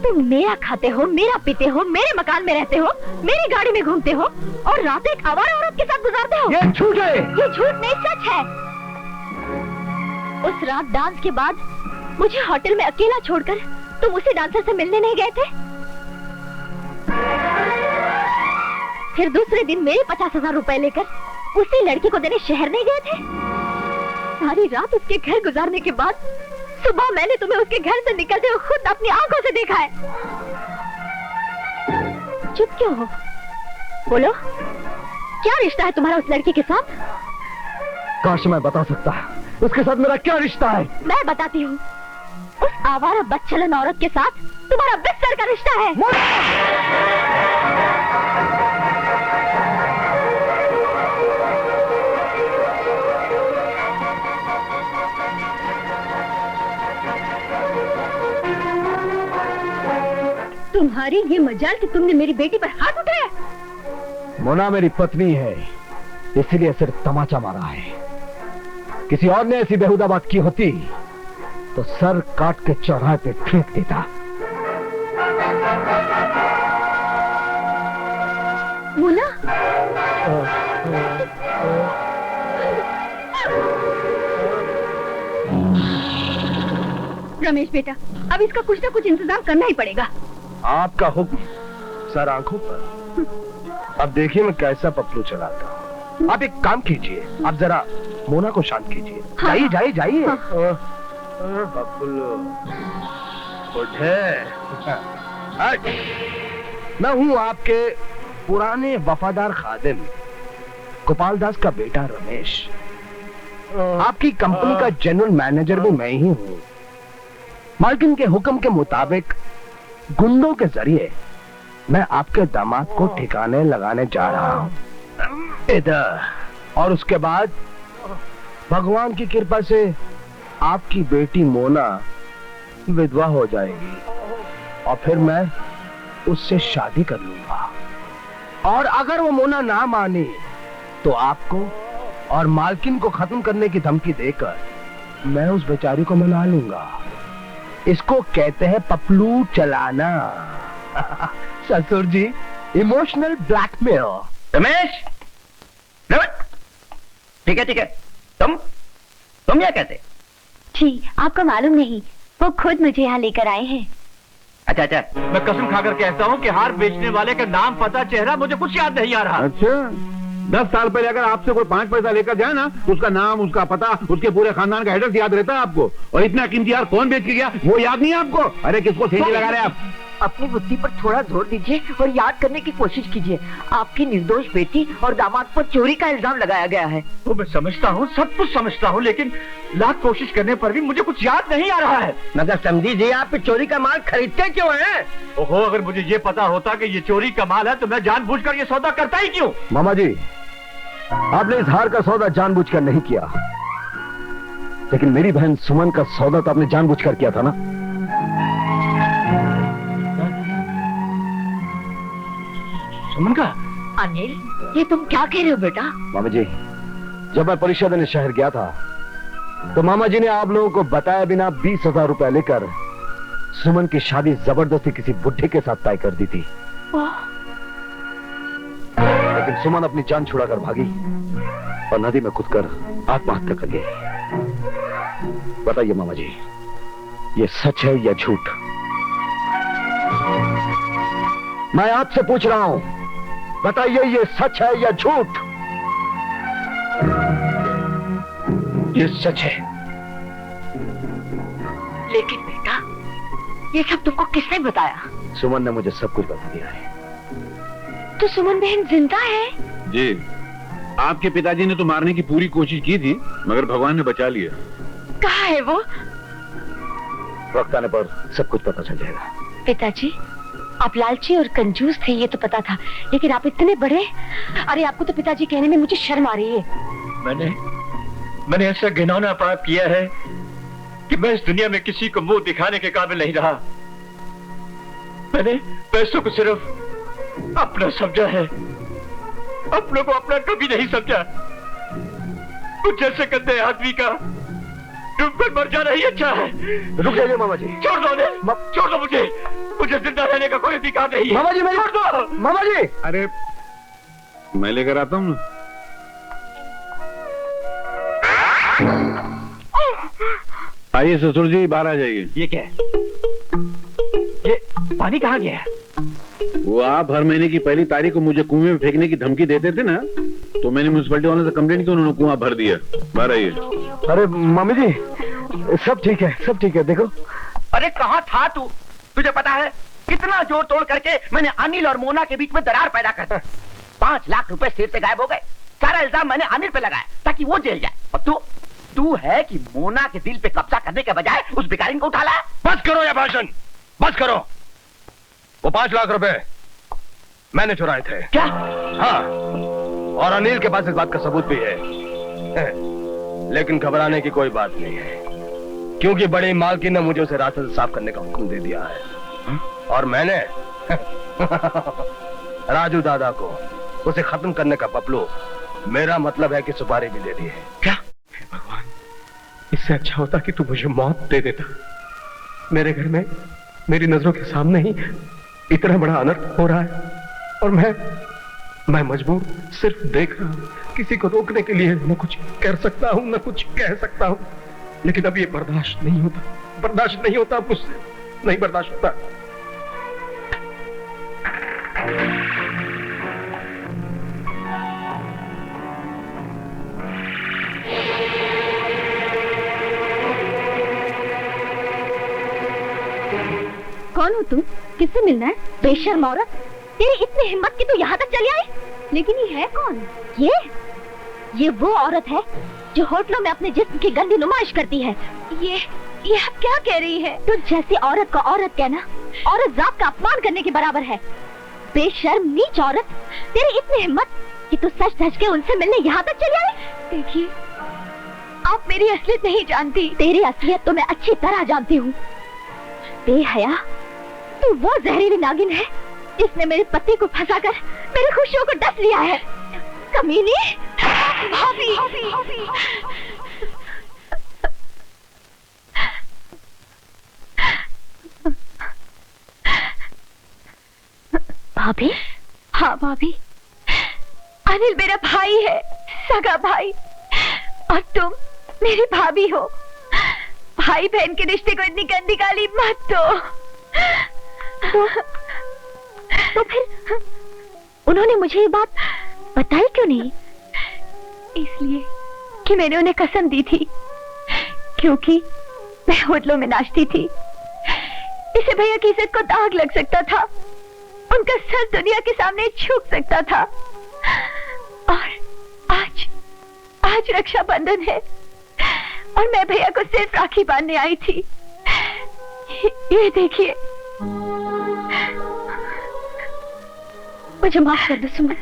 तुम मेरा खाते हो, मेरा पीते हो, मेरे मकान में रहते हो, मेरी गाड़ी में घूमते हो और रात एक आवारा औरत के साथ गुजारते हो। ये झूठ है। ये झूठ नहीं, सच है। उस रात डांस के बाद मुझे होटल में अकेला छोड़कर तुम उसी डांसर से मिलने नहीं गए थे। फिर दूसरे दिन मेरे 50,000 रुपए लेकर उसी लड़की को देने शहर नहीं गए थे। सारी रात उसके घर गुजारने के बाद सुबह मैंने तुम्हें उसके घर से निकलते हुए खुद अपनी आंखों से देखा है। चुप क्यों हो? बोलो, क्या रिश्ता है तुम्हारा उस लड़की के साथ? काश मैं बता सकता, उसके साथ मेरा क्या रिश्ता है। मैं बताती हूँ। उस आवारा बदचलन औरत के साथ तुम्हारा बिस्तर का रिश्ता है। तुम्हारी ये मजाल कि तुमने मेरी बेटी पर हाथ उठाया। मोना मेरी पत्नी है, इसलिए सिर्फ तमाचा मारा है। किसी और ने ऐसी बेहुदा बात की होती तो सर काट के चौराहे पे फेंक देता। मोना, रमेश बेटा, अब इसका कुछ ना कुछ इंतजाम करना ही पड़ेगा। आपका हुक्म सर आंखों पर। अब देखिए मैं कैसा पप्पू चलाता हूँ। आप एक काम कीजिए, आप जरा मोना को शांत कीजिए। हाँ। जाइए जाइए जाइए। हाँ। बबलू उठे। मैं हूँ आपके पुराने वफादार खादिम गोपाल दास का बेटा रमेश। आपकी कंपनी का जनरल मैनेजर भी मैं ही हूँ। मालकिन के हुक्म के मुताबिक गुंडों के जरिए मैं आपके दामाद को ठिकाने लगाने जा रहा हूँ इधर। और उसके बाद भगवान की कृपा से आपकी बेटी मोना विधवा हो जाएगी और फिर मैं उससे शादी कर लूंगा। और अगर वो मोना ना मानी तो आपको और मालकिन को खत्म करने की धमकी देकर मैं उस बेचारी को मना लूंगा। इसको कहते हैं पपलू चलाना। ससुर जी, इमोशनल ब्लैकमेल। रमेश, ठीक है ठीक है। तुम क्या कहते? जी, आपको मालूम नहीं, वो खुद मुझे यहाँ लेकर आए हैं। अच्छा अच्छा। मैं कसम खाकर कहता हूँ कि हार बेचने वाले का नाम, पता, चेहरा मुझे कुछ याद नहीं आ रहा। अच्छा, 10 साल पहले अगर आपसे कोई 5 पैसा लेकर जाए ना, तो उसका नाम, उसका पता, उसके पूरे खानदान का एड्रेस याद रहता है आपको। और इतना कीमती हार कौन बेच के गया वो याद नहीं है आपको? अरे किसको ठेके लगा रहे हैं आप? अपनी बुद्धि पर थोड़ा जोर दीजिए और याद करने की कोशिश कीजिए। आपकी निर्दोष बेटी और दामाद पर चोरी का इल्जाम लगाया गया है। वो मैं समझता हूँ, सब कुछ समझता हूँ, लेकिन लाख कोशिश करने पर भी मुझे कुछ याद नहीं आ रहा है। मगर समझी जी, आप चोरी का माल खरीदते क्यों हैं? ओहो, अगर मुझे ये पता होता कि ये चोरी का माल है तो मैं जानबूझकर ये सौदा करता ही क्यों? मामा जी, आपने इस हार का सौदा जानबूझकर नहीं किया, लेकिन मेरी बहन सुमन का सौदा तो आपने जानबूझकर किया था ना। सुमन का? अनिल, ये तुम क्या कह रहे हो बेटा? मामा जी, जब मैं परिषद ने शहर गया था तो मामा जी ने आप लोगों को बताया बिना 20,000 रुपए लेकर सुमन की शादी जबरदस्ती किसी बुढ़े के साथ तय कर दी थी। लेकिन सुमन अपनी जान छुड़ाकर भागी और नदी में कूदकर आत्महत्या कर गई। बताइए मामा जी, ये सच है या झूठ? मैं आपसे पूछ रहा हूं, बताइए ये सच है या झूठ? ये सच है। लेकिन बेटा, ये सब तुमको किसने बताया? सुमन ने मुझे सब कुछ बता दिया है। तो सुमन बहन जिंदा है? जी, आपके पिताजी ने तो मारने की पूरी कोशिश की थी, मगर भगवान ने बचा लिया। कहाँ है वो? वक्त आने पर सब कुछ पता चल जाएगा। पिताजी, आप लालची और कंजूस थे ये तो पता था, लेकिन आप इतने बड़े। अरे आपको तो पिताजी कहने में मुझे शर्म आ रही है। मैंने ऐसा घिनौना पाप किया है कि मैं इस दुनिया में किसी को मुंह दिखाने के काबिल नहीं रहा। मैंने पैसों को सिर्फ अपना समझा है, अपनों को अपना कभी नहीं समझा। कुछ जैसे गंदे आदमी का डूबकर मर जाना ही अच्छा है। रुक जाइए मामा जी। छोड़ दो मुझे, मुझे जिंदा रहने का कोई अधिकार नहीं है। मामा जी मेरी मामा जी। अरे मैं लेकर आता हूँ ना। आइए ससुर जी, बाहर आ जाइए। ये क्या है? ये पानी कहाँ गया है? वो आप हर महीने की पहली तारीख को मुझे कुएं में फेंकने की धमकी देते थे ना, तो मैंने म्युनिसिपैलिटी वालों से कंप्लेंट की, उन्होंने कुआं भर दिया। बाहर आइए। अरे मम्मी जी सब ठीक है, सब ठीक है। देखो अरे कहाँ था तू? तुझे पता है कितना जोड़ तोड़ करके मैंने अनिल और मोना के बीच में दरार पैदा कर दी। 5 लाख रुपए सिर से गायब हो गए। सारा इल्जाम मैंने अनिल पे लगाया ताकि वो जेल जाए। और तू है कि मोना के दिल पे कब्जा करने के बजाय उस भिखारी को उठा लाया। बस करो ये भाषण, बस करो। वो 5 लाख रुपए मैंने चुराए थे। क्या? हाँ, और अनिल के पास इस बात का सबूत भी है। लेकिन घबराने की कोई बात नहीं है, क्योंकि बड़ी मालकिन ने मुझे उसे रास्ते से साफ करने का हुक्म दे दिया है। और मैंने राजू दादा को उसे खत्म करने का पपलू, मेरा मतलब है कि सुपारी भी दे दी है। क्या? भगवान, इससे अच्छा होता कि तू मुझे मौत दे देता। मेरे घर में मेरी नजरों के सामने ही इतना बड़ा अनर्थ हो रहा है और मैं मजबूर सिर्फ देख रहा हूं। किसी को रोकने के लिए न कुछ कर सकता हूं न कुछ कह सकता हूं, लेकिन अब ये बर्दाश्त नहीं होता, बर्दाश्त नहीं होता मुझसे, नहीं बर्दाश्त होता। कौन हो तुम? किससे मिलना है? बेशर्म औरत, तेरी इतनी हिम्मत कि तू यहाँ तक चली आई? लेकिन ये है कौन? ये वो औरत है जो होटलों में अपने जिस्म की गंदी नुमाइश करती है। ये आप क्या कह रही है? तुझ जैसी औरत को औरत कहना औरत जात का अपमान करने के बराबर है। बेशर्म नीच औरत, तेरी इतनी हिम्मत कि तू सच धज के उनसे मिलने यहाँ तक चली आई? देखिए, आप मेरी असलियत नहीं जानती। तेरी असलियत तो मैं अच्छी तरह जानती हूँ। बेहया, तू वो जहरीली नागिन है जिसने मेरे पति को फंसाकर मेरी खुशियों को डस लिया है। कमीनी! भाभी! भाभी? हाँ भाभी, अनिल मेरा भाई है, सगा भाई, और तुम मेरी भाभी हो। भाई बहन के रिश्ते को इतनी गंदी गाली मत दो। तो फिर उन्होंने मुझे ये बात बताई क्यों नहीं? इसलिए कि मैंने उन्हें कसम दी थी, क्योंकि मैं होटलों में नाचती थी। इसे भैया की इज्जत को दाग लग सकता था, उनका सर दुनिया के सामने झुक सकता था। और आज रक्षाबंधन है और मैं भैया को सिर्फ राखी बांधने आई थी। ये देखिए, मुझे माफ कर दो सुमन।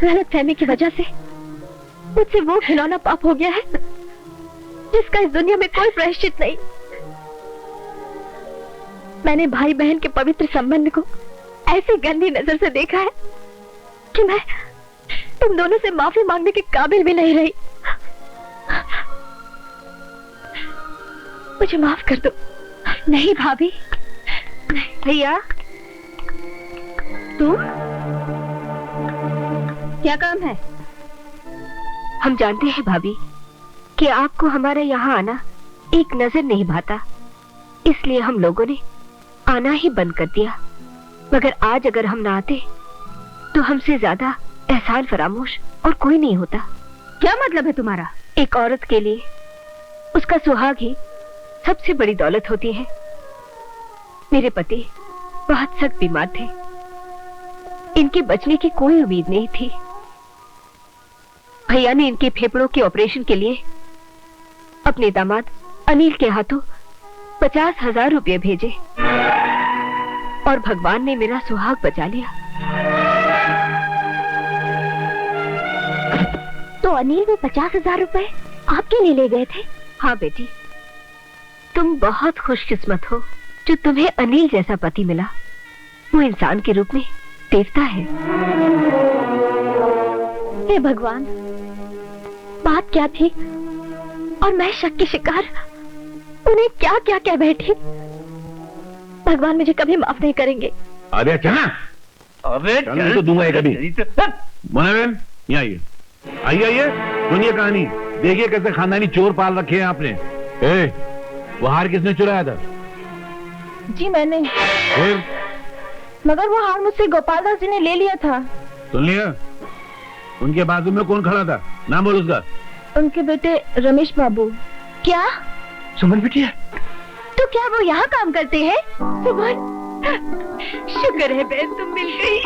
गलतफहमी की वजह से मुझसे वो खिलौना पाप हो गया है जिसका इस दुनिया में कोई प्रायश्चित नहीं। मैंने भाई बहन के पवित्र संबंध को ऐसी गंदी नजर से देखा है कि मैं तुम दोनों से माफी मांगने के काबिल भी नहीं रही। मुझे माफ कर दो। नहीं भाभी, भैया, तू क्या काम है? हम जानते हैं भाभी कि आपको हमारे यहाँ आना एक नजर नहीं भाता, इसलिए हम लोगों ने आना ही बंद कर दिया। मगर आज अगर हम ना आते तो हमसे ज्यादा एहसान फरामोश और कोई नहीं होता। क्या मतलब है तुम्हारा? एक औरत के लिए उसका सुहाग ही सबसे बड़ी दौलत होती है। मेरे पति बहुत सख्त बीमार थे, इनके बचने की कोई उम्मीद नहीं थी। भैया ने इनके फेफड़ों के ऑपरेशन के लिए अपने दामाद अनिल के हाथों 50,000 रुपए भेजे और भगवान ने मेरा सुहाग बचा लिया। तो अनिल भी 50,000 रुपए आपके लिए ले गए थे? हाँ बेटी, तुम बहुत खुशकिस्मत हो जो तुम्हें अनिल जैसा पति मिला। वो इंसान के रूप में देवता है। हे भगवान, बात क्या थी और मैं शक की शिकार उन्हें क्या क्या कह बैठी। भगवान मुझे कभी माफ नहीं करेंगे। अरे चना, अबे चल तो दूंगा कभी। मोना बहन यहाँ आइए, आइए आइए, सुनिए कहानी। देखिए कैसे खानदानी चोर पाल रखे हैं आपने। ए, वो हार किसने चुराया था? जी मैंने। फिर? मगर वो हार मुझसे गोपाल दास जी ने ले लिया था। सुन लिया? उनके बाजू में कौन खड़ा था? नाम बोल उसका। उनके बेटे रमेश बाबू। क्या? सुमन बिटिया। तो क्या वो यहाँ काम करते हैं? सुमन, शुक्र है बहन तुम मिल गई।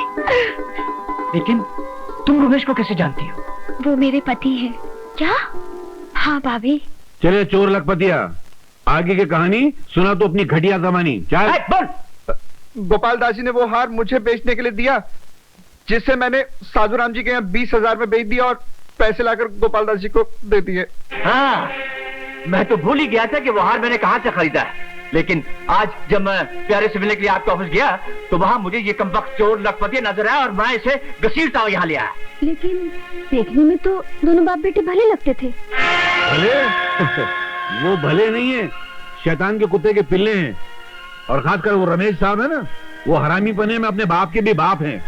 लेकिन तुम रमेश को कैसे जानती हो? वो मेरे पति है। क्या? हाँ भाभी। चले चोर लखपतिया, आगे की कहानी सुना तो अपनी घटिया जमानी। चल बोल। गोपाल दास जी ने वो हार मुझे बेचने के लिए दिया, जिससे मैंने साधु राम जी के यहाँ 20,000 में बेच दिया और पैसे लाकर गोपाल दास जी को दे दिए। हाँ, मैं तो भूल ही गया था कि वो हार मैंने कहाँ से खरीदा है। लेकिन आज जब मैं प्यारे से मिलने के लिए आपके ऑफिस गया तो वहाँ मुझे ये कमबख्त चोर लखपति नजर आया और मैं इसे घसीटता हुआ यहाँ ले आया। लेकिन देखने में तो दोनों बाप बेटे भले लगते थे। भले? वो भले नहीं है, शैतान के कुत्ते के पिल्ले हैं। और खासकर वो रमेश साहब है ना, वो हरामी पने में अपने बाप के भी बाप हैं।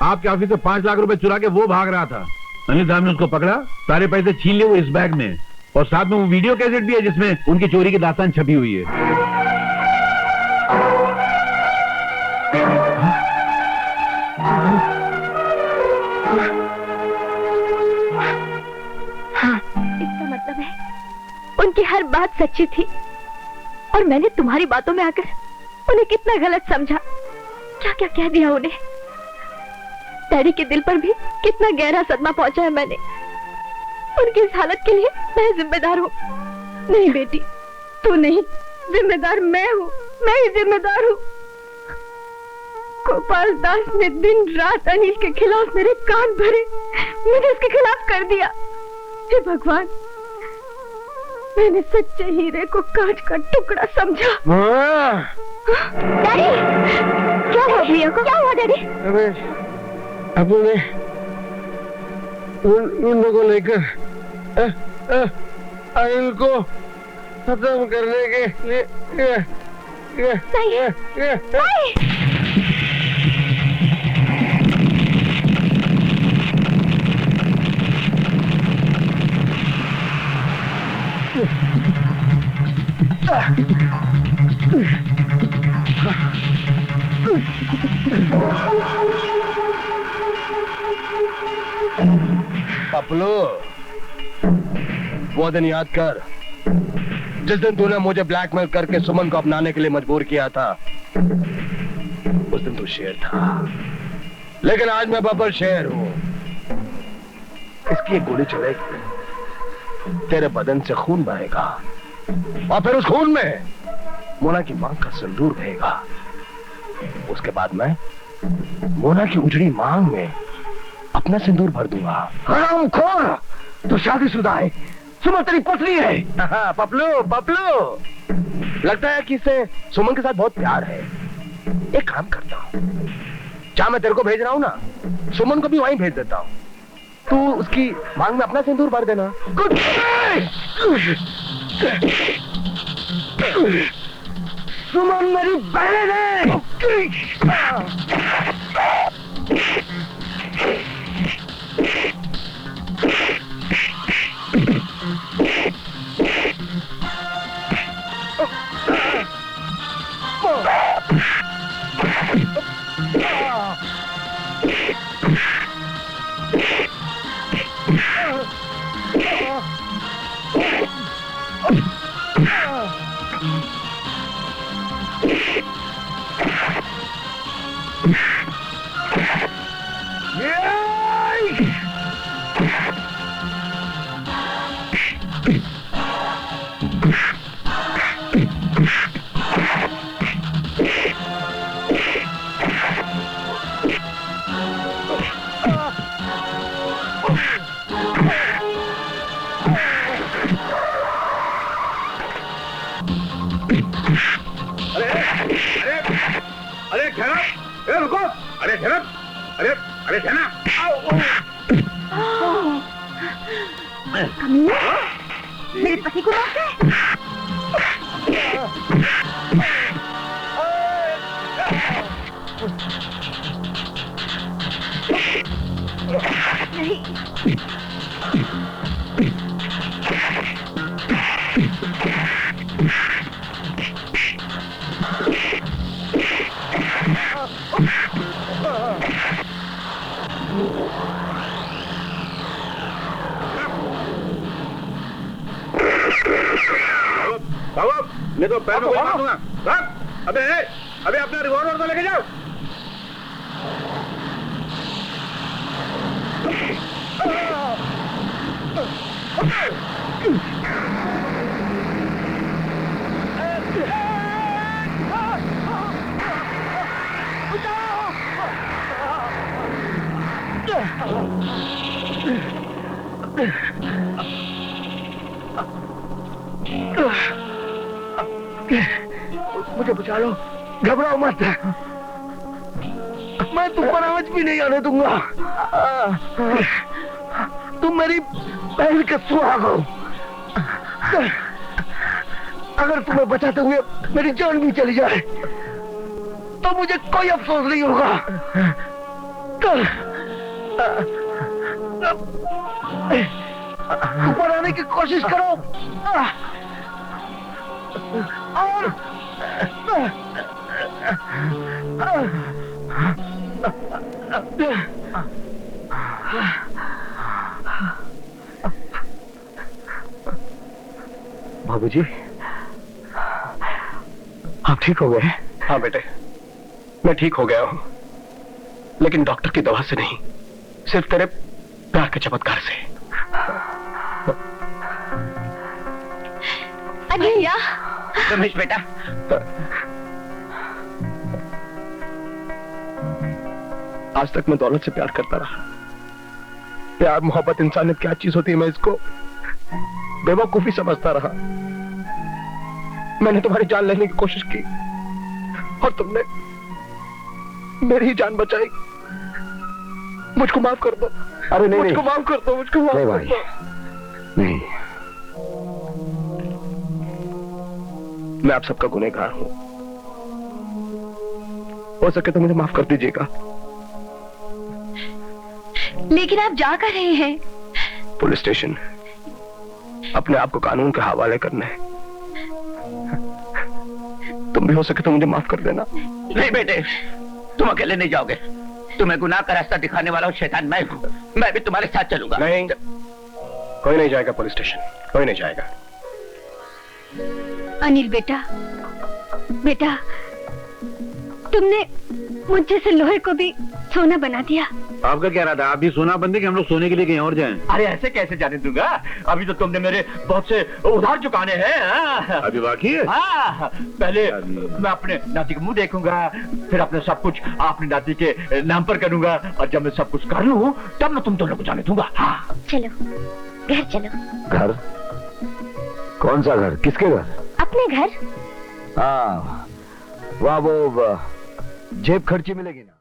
आपके ऑफिस से 5 लाख रुपए चुरा के वो भाग रहा था। अनिल साहब ने उसको पकड़ा, सारे पैसे छीन लिए वो इस बैग में, और साथ में वो वीडियो कैसेट भी है जिसमें उनकी चोरी की दास्तान छपी हुई है। इसका मतलब है उनकी हर बात सच्ची थी और मैंने तुम्हारी बातों में आकर उन्हें कितना गलत समझा। क्या क्या कह दिया उन्हें। डैडी के दिल पर भी कितना गहरा सदमा पहुंचा है मैंने। उनकी इस हालत के लिए मैं जिम्मेदार हूँ। नहीं बेटी, तू नहीं, जिम्मेदार मैं हूँ। मैं ही जिम्मेदार हूँ। गोपाल दास ने दिन रात अनिल के खिलाफ मेरे कान भरे, मैंने उसके खिलाफ कर दिया। हे भगवान, मैंने सच्चे हीरे को कांच का टुकड़ा समझा। डैडी, क्या हुआ भैया को? क्या हुआ डैडी? अपने उन को लेकर अनिल को खत्म करने के लिए नहीं। पपलू, वो दिन याद कर जिस दिन तूने मुझे ब्लैकमेल करके सुमन को अपनाने के लिए मजबूर किया था। उस दिन तू शेर था, लेकिन आज मैं बब्बर शेर हूं। इसकी एक गोली चलेगी, तेरे बदन से खून बहेगा और फिर उस खून में मोना की मांग का सिंदूर बहेगा। उसके बाद मैं मोना की उजड़ी मांग में अपना सिंदूर भर दूंगा। हरामखोर, तू शादीशुदा है, सुमन तेरी पुतली है। पपलू पपलू, लगता है कि इसे सुमन के साथ बहुत प्यार है। एक काम करता हूँ, जहाँ मैं तेरे को भेज रहा हूँ ना, सुमन को भी वहीं भेज देता हूँ। तू उसकी मांग में अपना सिंदूर भर देना। गुड। सुमन मेरी बहन है। अरे ठहरा, ए रुको, अरे ठहरा, अरे ठहरा। कमीने, मेरे पति को मारते? नहीं तो पैर में गोली मार दूंगा। रख। अबे अपना रिवॉल्वर तो लेके जाओ। मुझे बचा लो, घबराओ मत, मैं तुम पर आंच भी नहीं आने दूंगा। तुम मेरी बहन का सुहाग हो। अगर तुम्हें बचाते हुए मेरी जान भी चली जाए तो मुझे कोई अफसोस नहीं होगा। ऊपर आने की कोशिश करो और बाबूजी, आप ठीक हो गए? हाँ बेटे, मैं ठीक हो गया हूं, लेकिन डॉक्टर की दवा से नहीं, सिर्फ तेरे प्यार के चमत्कार से। भैया, रमेश बेटा, आज तक मैं दौलत से प्यार करता रहा। प्यार, मोहब्बत, इंसानियत क्या चीज होती है, मैं इसको बेवकूफी समझता रहा। मैंने तुम्हारी जान लेने की कोशिश की और तुमने मेरी ही जान बचाई। मुझको माफ कर दो। अरे नहीं, मुझको माफ कर दो, मुझको माफ नहीं कर भाई, दो। नहीं, मैं आप सबका गुनहगार हूं। हो सके तो मुझे माफ कर दीजिएगा। लेकिन आप जा कर रहे हैं? पुलिस स्टेशन, अपने आप को कानून के हवाले करने। तुम भी हो सके तो मुझे माफ कर देना। नहीं बेटे, तुम अकेले नहीं जाओगे। तुम्हें गुनाह का रास्ता दिखाने वाला हूँ शैतान मैं हूँ। मैं भी तुम्हारे साथ चलूंगा। नहीं, कोई नहीं जाएगा पुलिस स्टेशन, कोई नहीं जाएगा। अनिल बेटा, बेटा, तुमने मुझे से लोहे को भी सोना बना दिया। आपका क्या रहा था? आप भी सोना बंदे कि हम लोग सोने के लिए कहीं और जाएं? अरे ऐसे कैसे जाने दूंगा? अभी तो तुमने मेरे बहुत से उधार चुकाने हैं। हाँ। अभी बाकी है? हाँ, पहले मैं अपने नाती का मुंह देखूंगा, फिर अपने सब कुछ अपने नाती के नाम पर करूंगा, और जब मैं सब कुछ कर लूं तब मैं तुम दोनों को जाने दूंगा। हाँ। चलो, घर चलो। घर? कौन सा घर? किसके घर? अपने घर। हाँ, वह वो जेब खर्ची मिलेगी ना।